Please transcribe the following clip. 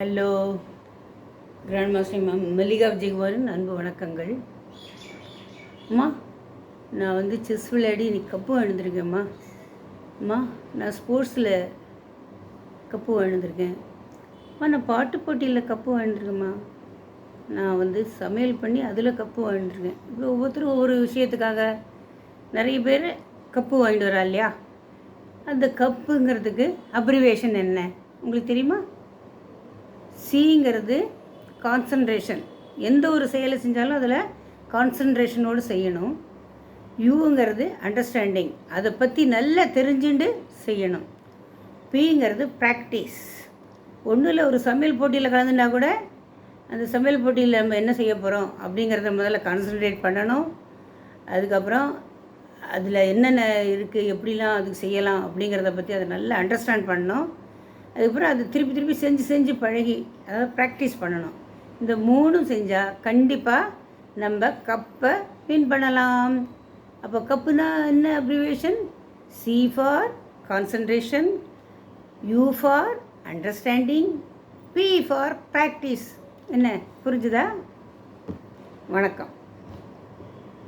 Hello grand master Mallika விஜயகுமாரின் அன்பு வணக்கங்கள். அம்மா, நான் செஸ் விளையாடி இன்னைக்கு கப்பு வாங்கியிருக்கேம்மா. அம்மா, நான் ஸ்போர்ட்ஸில் கப்பு வாங்கியிருக்கேன். அம்மா, நான் பாட்டு போட்டியில் கப்பு வாங்கியிருக்கேம்மா. நான் சமையல் பண்ணி அதில் கப்பு வாங்கியிருக்கேன். இப்போ ஒவ்வொருத்தரும் ஒவ்வொரு விஷயத்துக்காக நிறைய பேர் கப்பு வாங்கிட்டு வரா இல்லையா? அந்த கப்புங்கிறதுக்கு அப்ரிவேஷன் என்ன உங்களுக்கு தெரியுமா? சிங்கிறது கான்சன்ட்ரேஷன். எந்த ஒரு செயலை செஞ்சாலும் அதில் கான்சன்ட்ரேஷனோடு செய்யணும். யூங்கிறது அண்டர்ஸ்டாண்டிங், அதை பற்றி நல்லா தெரிஞ்சுண்டு செய்யணும். பிங்கிறது ப்ராக்டிஸ். ஒன்றும் இல்லை, ஒரு சமையல் போட்டியில் கலந்துனா கூட அந்த சமையல் போட்டியில் நம்ம என்ன செய்ய போகிறோம் அப்படிங்கிறத முதல்ல கான்சன்ட்ரேட் பண்ணணும். அதுக்கப்புறம் அதில் என்னென்ன இருக்குது, எப்படிலாம் அதுக்கு செய்யலாம் அப்படிங்கிறத பற்றி அதை நல்லா அண்டர்ஸ்டாண்ட் பண்ணணும். அதுக்கப்புறம் அது திருப்பி செஞ்சு பழகி, அதாவது ப்ராக்டிஸ் பண்ணணும். இந்த மூணும் செஞ்சால் கண்டிப்பாக நம்ம கப்பை வின் பண்ணலாம். அப்போ கப்புனா என்ன abbreviation? C for concentration, U for understanding, P for practice. என்ன புரிஞ்சுதா? வணக்கம்.